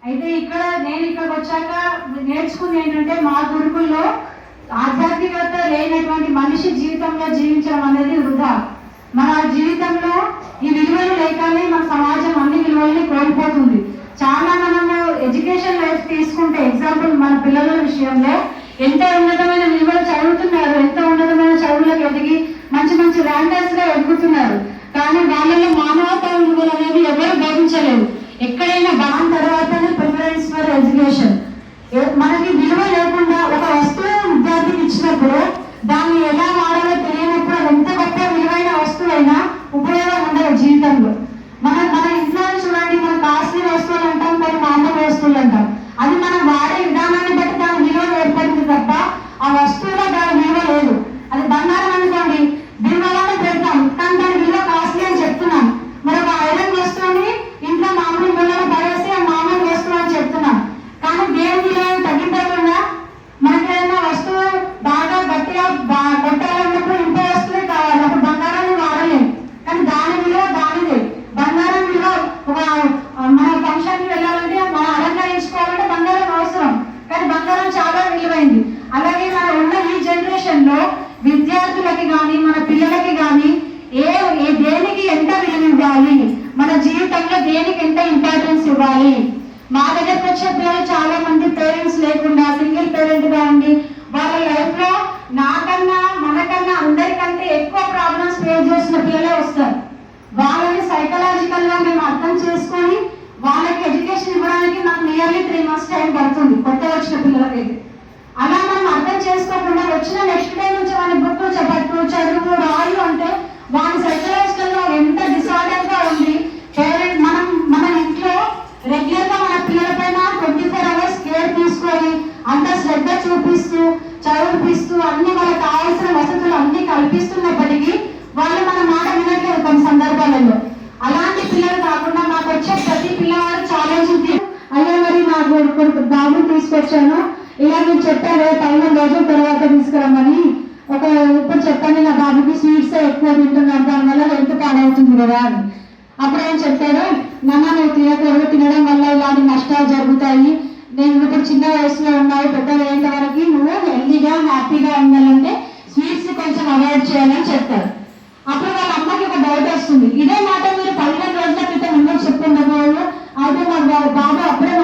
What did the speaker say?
అయితే నేను ఇక్కడికి వచ్చాక నేర్చుకుంది ఏంటంటే, మా గురుకుల్లో ఆధ్యాత్మికత లేనటువంటి మనిషి జీవితంలో జీవించడం అనేది వృధా. మన జీవితంలో ఈ విలువలు లేకనే మన సమాజం అన్ని విలువల్ని కోల్పోతుంది. చాలా మనము ఎడ్యుకేషన్ లైఫ్ తీసుకుంటే ఎగ్జాంపుల్, మన పిల్లల విషయంలో ఎంత ఉన్నతమైన విలువలు చదువుతున్నారు, ఎంత ఉన్నతమైన చదువులకు ఎదిగి మంచి మంచి ర్యాంకర్స్ గా ఎదుగుతున్నారు. కానీ వాళ్ళలో మానవతా విలువలు అనేవి ఎవరు బోధించలేరు. ఎక్కడైనా దాని తర్వాతనే ప్రిఫరెన్స్ ఫర్ ఎడ్యుకేషన్. మనకి విలువ లేకుండా ఒక వస్తువు విద్యార్థికి ఇచ్చినప్పుడు దాన్ని ఎలా వాడాలో తెలియనప్పుడు అది ఎంత గొప్ప విలువైన వస్తువైనా ఉపయోగం ఉండదు జీవితంలో. మన ఇంట్లో చూడండి, మన కాస్ట్లీ వస్తువులు అంటాం, కొన్ని మామూలు వస్తువులు అంటాం. అది మనం వాడే విధానాన్ని బట్టి దాని విలువ ఏర్పడింది తప్ప ఆ వస్తువులో దాని విలువ లేదు. అది బంగారం అనుకోండి, బీరువాలోనే పెడతాం, కానీ దాని విలువ కాస్ట్లీ అని చెప్తున్నాం. మరి ఒక ఐరన్ వస్తువుని ఇంట్లో మామూలు బిళ్ళలో పడేసి ఆ మామూలు వస్తువు అని చెప్తున్నాం. కానీ దేవుని విలువ తగ్గిపోకుండా మనకి ఏదైనా వస్తువు బాగా గట్టిగా కొట్టాలన్నప్పుడు ఇంకో వస్తువే కావాలి, అప్పుడు బంగారాన్ని వాడలేము. కానీ దాని విలువ దానిదే. బంగారం విలువ మన ఫంక్షన్కి వెళ్ళాలంటే మనం అలంకరించుకోవాలంటే బంగారం అవసరం, కానీ బంగారం చాలా విలువైంది. అలాగే మన ఉన్న ఈ జనరేషన్ లో విద్యార్థులకి కానీ మన పిల్లలకి కానీ దేనికి ఎంత విలువ ఇవ్వాలి, మన జీవితంలో దేనికి ఎంత ఇంపార్టెన్స్ ఇవ్వాలి. మా దగ్గరకు వచ్చే పిల్లలు చాలా మంది పేరెంట్స్ లేకుండా సింగిల్ పేరెంట్ గా ఉండి వాళ్ళ లైఫ్ లో నాకన్నా మనకన్నా అందరికంటే ఎక్కువ ప్రాబ్లమ్స్ ఫేస్ చేసిన పిల్లలే వస్తారు. వాళ్ళని సైకలాజికల్ గా మేము అర్థం చేసుకొని వాళ్ళకి ఎడ్యుకేషన్ ఇవ్వడానికి నాకు నియర్లీ 3 months టైం పడుతుంది కొత్త వచ్చిన పిల్లలకైతే. అలా మనం అర్థం చేసుకోకుండా వచ్చిన నెక్స్ట్ డే నుంచి వాళ్ళ బుక్లు చెప్పట్టు చదువు రాయు అంటే వాళ్ళ సైకలాజికల్ గా ఎంత డిసార్డర్ గా ఉంది. పేరెంట్ మన ఇంట్లో రెగ్యులర్ గా మన పిల్లల పైన 24 hours కేర్ తీసుకొని అంత శ్రద్ధ చూపిస్తూ చదివిపిస్తూ అన్ని వాళ్ళకి కావాల్సిన వసతులు అన్ని కల్పిస్తున్నప్పటికీ వాళ్ళు మన మాట వినట్లేదు కొన్ని సందర్భాలలో. అలాంటి పిల్లలు కాకుండా మాకు వచ్చే ప్రతి పిల్లవాడు ఆలోచించి, అయ్యా మరి నాకు బాబుని తీసుకొచ్చాను, ఇలా మీరు చెప్పారు 15 రోజుల తర్వాత తీసుకురమ్మని, ఇప్పుడు చెప్పండి నా బాబుకి స్వీట్స్ ఎక్కువ తింటున్నాను, దానివల్ల హెల్త్ పాడవుతుంది కదా అని. అప్పుడు ఆయన చెప్పారు, నాన్న నువ్వు తినకూడదు, తినడం వల్ల ఇలాంటి నష్టాలు జరుగుతాయి, నేను ఇప్పుడు చిన్న వయసులో ఉన్నావు, పెద్ద అయ్యేంత వరకు నువ్వు హెల్తీగా హ్యాపీగా ఉండాలంటే స్వీట్స్ కొంచెం అవాయిడ్ చేయాలని చెప్తారు. అప్పుడు వాళ్ళ అమ్మకి ఒక డౌట్ వస్తుంది, ఇదే మాట మీరు 15 రోజుల క్రితం ఎందుకు చెప్పుకున్న వాళ్ళు, అయితే మా బాబు అప్పుడే